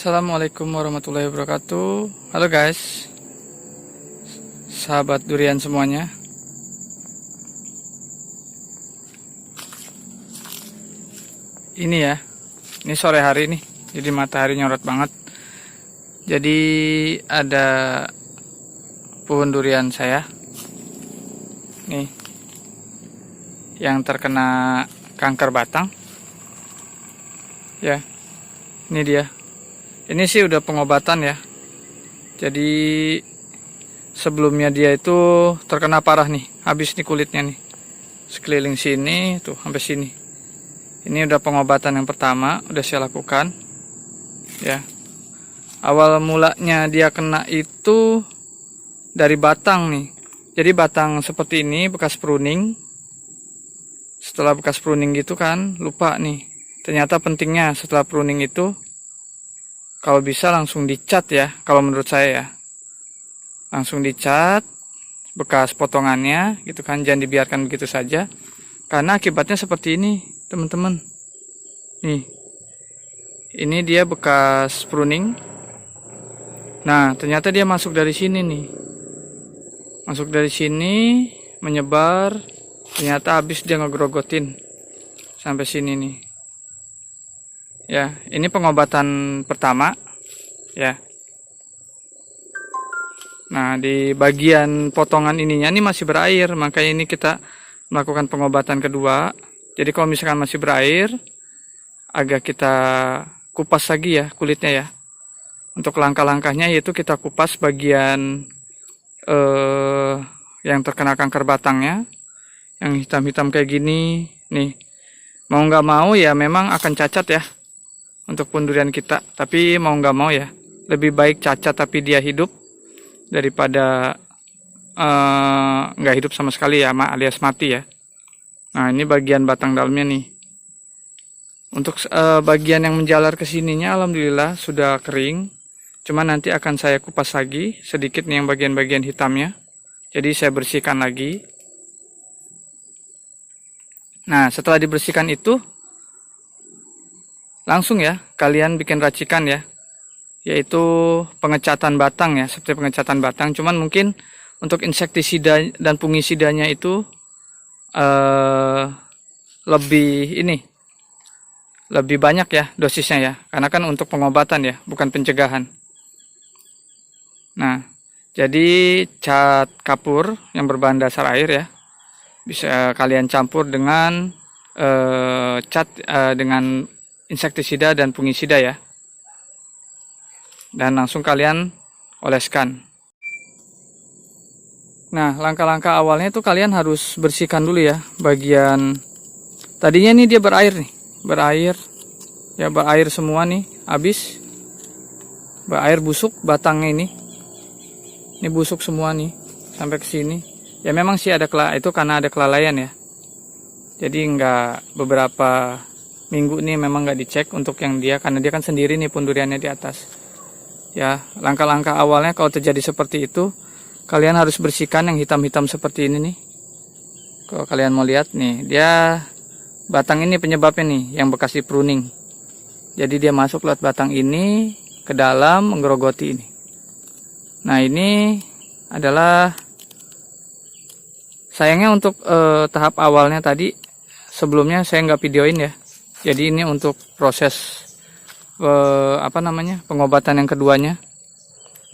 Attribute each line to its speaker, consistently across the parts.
Speaker 1: Assalamualaikum warahmatullahi wabarakatuh. Halo guys, sahabat durian semuanya. Ini ya, ini sore hari nih, jadi matahari nyorot banget. Jadi ada pohon durian saya, nih, yang terkena kanker batang. Ya, ini dia. Ini sih udah pengobatan ya. Jadi sebelumnya dia itu terkena parah nih, habis nih kulitnya nih. Sekeliling sini tuh sampai sini. Ini udah pengobatan yang pertama, udah saya lakukan. Ya. Awal mulanya dia kena itu dari batang nih. Jadi batang seperti ini bekas pruning. Setelah bekas pruning gitu kan, lupa nih. Ternyata pentingnya setelah pruning itu kalau bisa langsung dicat ya, kalau menurut saya ya. Langsung dicat bekas potongannya gitu kan, jangan dibiarkan begitu saja. Karena akibatnya seperti ini, teman-teman. Nih. Ini dia bekas pruning. Nah, ternyata dia masuk dari sini nih. Masuk dari sini, menyebar, ternyata habis dia ngegrogotin sampai sini nih. Ya, ini pengobatan pertama ya. Nah, di bagian potongan ininya ini masih berair, makanya ini kita melakukan pengobatan kedua. Jadi kalau misalkan masih berair, agak kita kupas lagi ya kulitnya ya. Untuk langkah-langkahnya yaitu kita kupas bagian yang terkena kanker batangnya, yang hitam-hitam kayak gini nih. Mau nggak mau ya memang akan cacat ya untuk pohon durian kita, tapi mau nggak mau ya lebih baik cacat tapi dia hidup daripada nggak hidup sama sekali ya, alias mati ya. Nah, ini bagian batang dalamnya nih. Untuk bagian yang menjalar ke sininya alhamdulillah sudah kering. Cuma nanti akan saya kupas lagi sedikit nih yang bagian-bagian hitamnya. Jadi saya bersihkan lagi. Nah, setelah dibersihkan itu langsung ya kalian bikin racikan ya, yaitu pengecatan batang ya, seperti pengecatan batang. Cuman mungkin untuk insektisida dan fungisidanya itu lebih banyak ya dosisnya ya, karena kan untuk pengobatan ya, bukan pencegahan. Nah, jadi cat kapur yang berbahan dasar air ya, bisa kalian campur dengan cat dengan insektisida dan fungisida ya, dan langsung kalian oleskan. Nah, langkah-langkah awalnya itu kalian harus bersihkan dulu ya bagian tadinya nih dia berair nih, berair ya, berair semua nih, habis berair busuk batangnya ini busuk semua nih sampai ke sini. Ya memang sih ada itu karena ada kelalaian ya. Jadi nggak beberapa minggu nih memang nggak dicek untuk yang dia, karena dia kan sendiri nih pohon duriannya di atas. Ya, langkah-langkah awalnya kalau terjadi seperti itu, kalian harus bersihkan yang hitam-hitam seperti ini nih. Kalau kalian mau lihat nih, dia batang ini penyebabnya nih, yang bekas di pruning. Jadi dia masuk lewat batang ini ke dalam menggerogoti ini. Nah, ini adalah sayangnya untuk tahap awalnya tadi, sebelumnya saya nggak videoin ya. Jadi ini untuk proses pengobatan yang keduanya.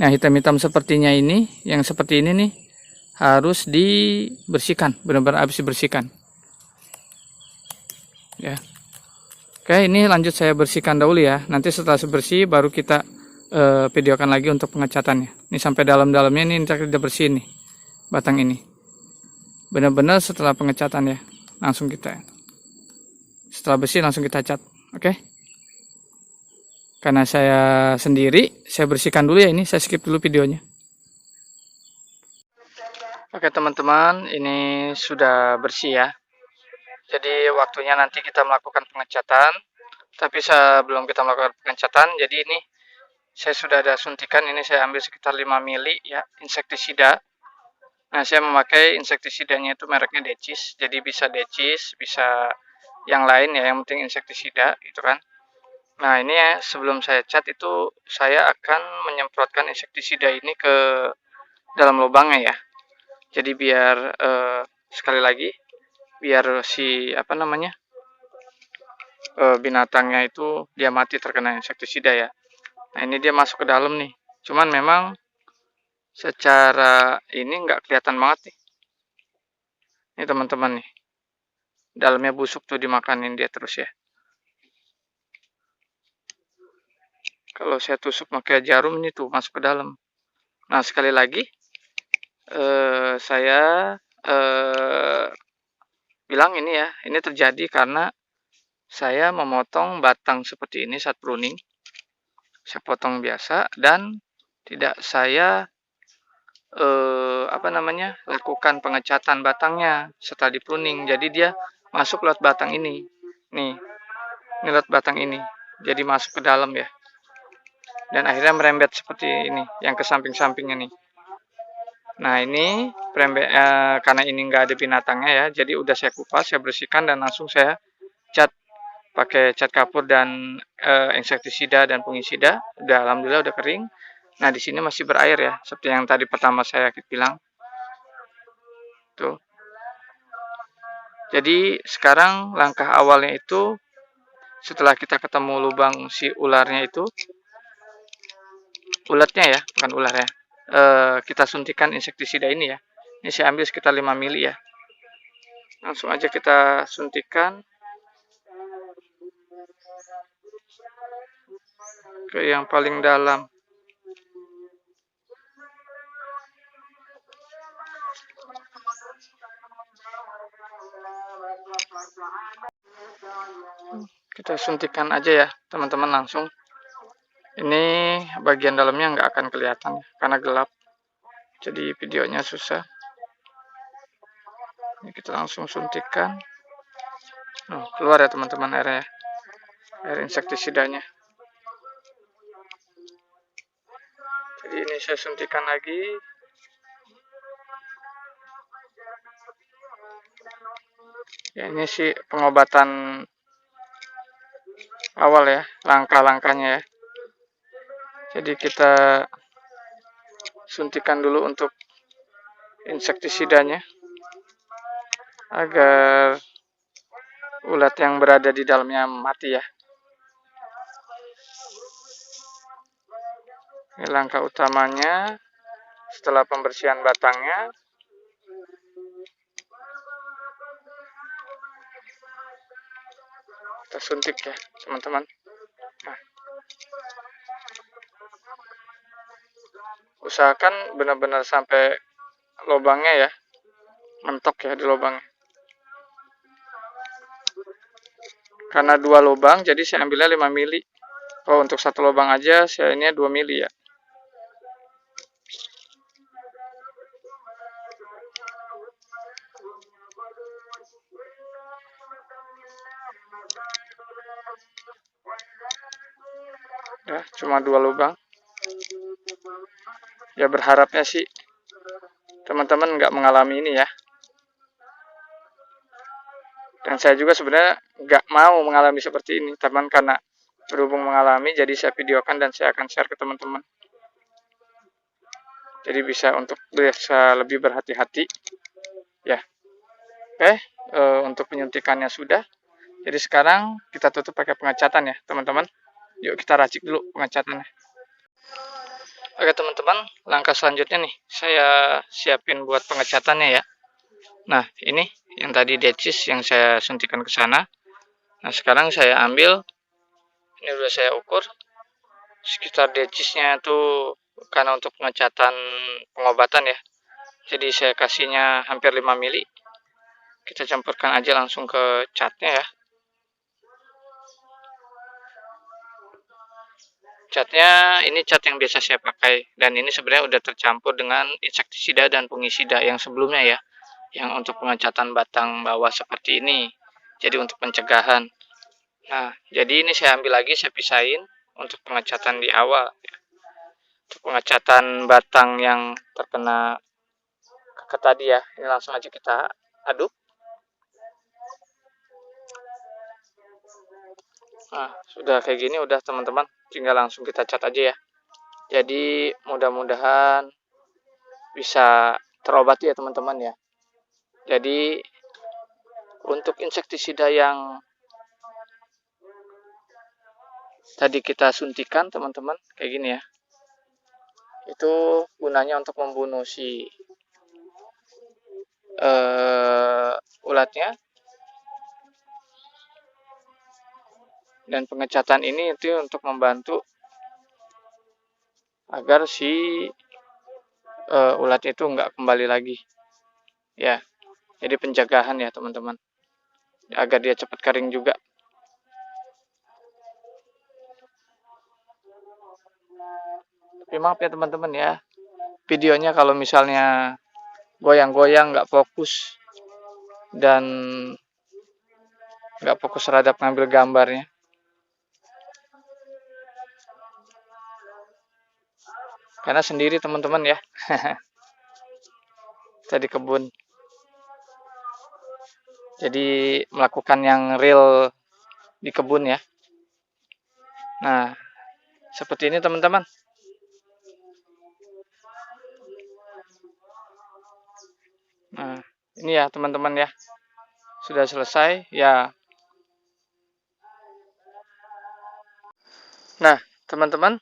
Speaker 1: Nah, hitam-hitam sepertinya ini, yang seperti ini nih, harus dibersihkan, benar-benar habis dibersihkan. Ya. Oke, ini lanjut saya bersihkan dahulu ya. Nanti setelah bersih baru kita videokan lagi untuk pengecatannya. Ini sampai dalam-dalamnya ini kita bersihin nih batang ini. Benar-benar setelah pengecatan ya, langsung kita. Setelah bersih langsung kita cat. Oke. Karena saya sendiri, saya bersihkan dulu ya ini, saya skip dulu videonya. Oke teman-teman, ini sudah bersih ya. Jadi waktunya nanti kita melakukan pengecatan. Tapi sebelum kita melakukan pengecatan, jadi ini saya sudah ada suntikan, ini saya ambil sekitar 5 mili ya, insektisida. Nah, saya memakai insektisidanya itu mereknya Decis. Jadi bisa Decis, bisa yang lain ya, yang penting insektisida gitu kan. Nah, ini ya, sebelum saya cat itu saya akan menyemprotkan insektisida ini ke dalam lubangnya ya. Jadi biar sekali lagi biar si apa namanya binatangnya itu dia mati terkena insektisida ya. Nah, ini dia masuk ke dalam nih. Cuman memang secara ini nggak kelihatan banget nih. Ini teman-teman nih. Dalamnya busuk tuh dimakanin dia terus ya. Kalau saya tusuk pakai jarum ini tuh masuk ke dalam. Nah, sekali lagi saya bilang ini ya, ini terjadi karena saya memotong batang seperti ini saat pruning. Saya potong biasa dan tidak saya apa namanya lakukan pengecatan batangnya setelah di pruning. Jadi dia masuk lewat batang ini. Nih lewat batang ini. Jadi masuk ke dalam ya. Dan akhirnya merembet seperti ini, yang ke samping-sampingnya nih. Nah ini karena ini nggak ada binatangnya ya, jadi udah saya kupas, saya bersihkan dan langsung saya cat pakai cat kapur dan insektisida dan fungisida. Udah alhamdulillah udah kering. Nah di sini masih berair ya, seperti yang tadi pertama saya bilang. Tuh. Jadi sekarang langkah awalnya itu setelah kita ketemu lubang si ularnya itu, ulatnya ya, bukan ular ya. Kita suntikan insektisida ini ya. Ini saya ambil sekitar 5 mili ya. Langsung aja kita suntikan ke yang paling dalam. Kita suntikan aja ya teman-teman langsung. Ini bagian dalamnya nggak akan kelihatan karena gelap. Jadi videonya susah. Ini kita langsung suntikan. Keluar ya teman-teman airnya, air insektisidanya. Jadi ini saya suntikan lagi. Ya ini sih pengobatan awal ya, langkah-langkahnya ya. Jadi kita suntikan dulu untuk insektisidanya agar ulat yang berada di dalamnya mati ya. Ini langkah utamanya setelah pembersihan batangnya. Kita suntik ya teman-teman. Nah, usahakan benar-benar sampai lubangnya ya, mentok ya di lubangnya. Karena 2 lubang jadi saya ambilnya 5 mili. Oh, untuk 1 lubang aja saya ini 2 mili ya. Ya, cuma 2 lubang. Ya berharapnya sih teman-teman nggak mengalami ini ya. Dan saya juga sebenarnya nggak mau mengalami seperti ini, teman, karena berhubung mengalami, jadi saya videokan dan saya akan share ke teman-teman. Jadi bisa lebih berhati-hati ya. Oke, untuk penyuntikannya sudah. Jadi sekarang kita tutup pakai pengecatan ya teman-teman. Yuk kita racik dulu pengecatannya. Oke teman-teman, langkah selanjutnya nih saya siapin buat pengecatannya ya. Nah ini yang tadi decis yang saya suntikan ke sana. Nah sekarang saya ambil, ini udah saya ukur sekitar decisnya itu karena untuk pengecatan pengobatan ya. Jadi saya kasihnya hampir 5 mili. Kita campurkan aja langsung ke catnya ya. Catnya ini cat yang biasa saya pakai dan ini sebenarnya udah tercampur dengan insektisida dan fungisida yang sebelumnya ya, yang untuk pengecatan batang bawah seperti ini. Jadi untuk pencegahan. Nah, jadi ini saya ambil lagi, saya pisahin untuk pengecatan di awal. Untuk pengecatan batang yang terkena keket tadi ya, ini langsung aja kita aduk. Nah, sudah kayak gini udah teman-teman, tinggal langsung kita cat aja ya. Jadi mudah-mudahan bisa terobati ya teman-teman ya. Jadi untuk insektisida yang tadi kita suntikan teman-teman kayak gini ya, itu gunanya untuk membunuh si ulatnya, dan pengecatan ini itu untuk membantu agar si ulatnya itu nggak kembali lagi ya. Jadi penjagaan ya teman-teman, agar dia cepat kering juga. Tapi maaf ya teman-teman ya, videonya kalau misalnya goyang-goyang nggak fokus dan nggak fokus terhadap ngambil gambarnya, karena sendiri teman-teman ya. Kita di kebun, jadi melakukan yang real di kebun ya. Nah seperti ini teman-teman. Nah ini ya teman-teman ya, sudah selesai ya. Nah teman-teman,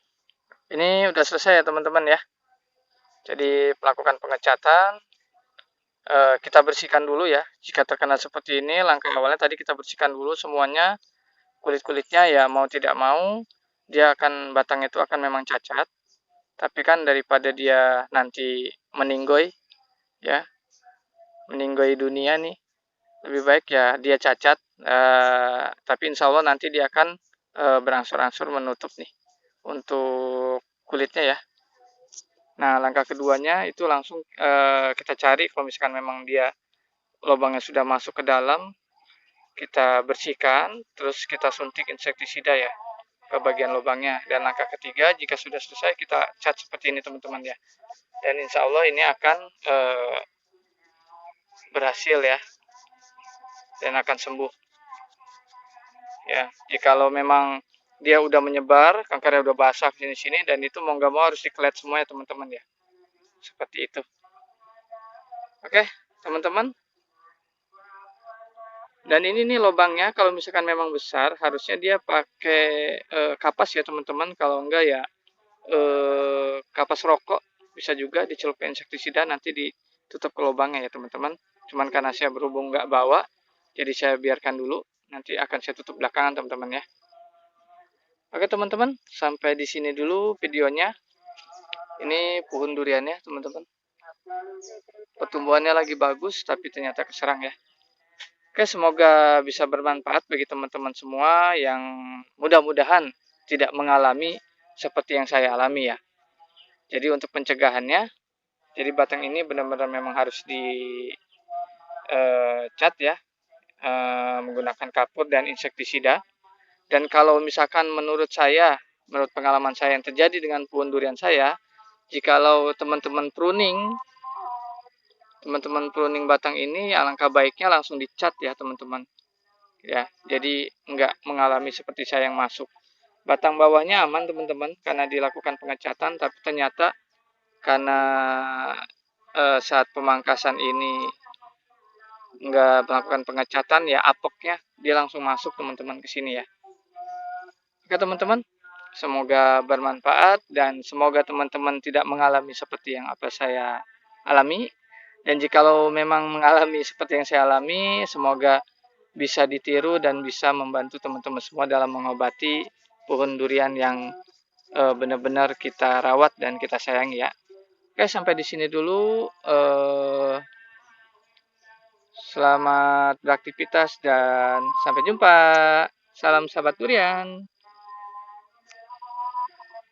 Speaker 1: ini udah selesai ya teman-teman ya. Jadi melakukan pengecatan, kita bersihkan dulu ya. Jika terkena seperti ini, langkah awalnya tadi kita bersihkan dulu semuanya, kulit-kulitnya ya, mau tidak mau dia akan, batang itu akan memang cacat. Tapi kan daripada dia nanti meninggoy ya, meninggoy dunia nih, lebih baik ya dia cacat, tapi insya Allah nanti dia akan berangsur-angsur menutup nih untuk kulitnya ya. Nah langkah keduanya itu langsung kita cari, kalau misalkan memang dia lubangnya sudah masuk ke dalam, kita bersihkan, terus kita suntik insektisida ya ke bagian lubangnya. Dan langkah ketiga, jika sudah selesai, kita cat seperti ini teman-teman ya. Dan insya Allah ini akan berhasil ya, dan akan sembuh ya. Jikalau memang dia udah menyebar, kankernya udah basah ke sini-sini, dan itu mau nggak mau harus dikelet semua ya teman-teman ya. Seperti itu. Oke teman-teman. Dan ini nih lubangnya, kalau misalkan memang besar, harusnya dia pakai kapas ya teman-teman. Kalau enggak ya kapas rokok, bisa juga dicelupin insektisida, nanti ditutup ke lubangnya ya teman-teman. Cuman karena saya berhubung nggak bawa, jadi saya biarkan dulu. Nanti akan saya tutup belakangan teman-teman ya. Oke teman-teman, sampai di sini dulu videonya. Ini pohon duriannya teman-teman. Pertumbuhannya lagi bagus, tapi ternyata keserang ya. Oke, semoga bisa bermanfaat bagi teman-teman semua yang mudah-mudahan tidak mengalami seperti yang saya alami ya. Jadi untuk pencegahannya, jadi batang ini benar-benar memang harus cat ya, menggunakan kapur dan insektisida. Dan kalau misalkan menurut saya, menurut pengalaman saya yang terjadi dengan pohon durian saya, jikalau teman-teman pruning batang ini, alangkah baiknya langsung dicat ya teman-teman. Ya, jadi nggak mengalami seperti saya yang masuk. Batang bawahnya aman teman-teman karena dilakukan pengecatan, tapi ternyata karena saat pemangkasan ini nggak melakukan pengecatan ya, apoknya dia langsung masuk teman-teman ke sini ya. Oke teman-teman, semoga bermanfaat dan semoga teman-teman tidak mengalami seperti yang apa saya alami. Dan jikalau memang mengalami seperti yang saya alami, semoga bisa ditiru dan bisa membantu teman-teman semua dalam mengobati pohon durian yang benar-benar kita rawat dan kita sayangi ya. Oke, sampai di sini dulu. Selamat beraktivitas dan sampai jumpa. Salam sahabat durian.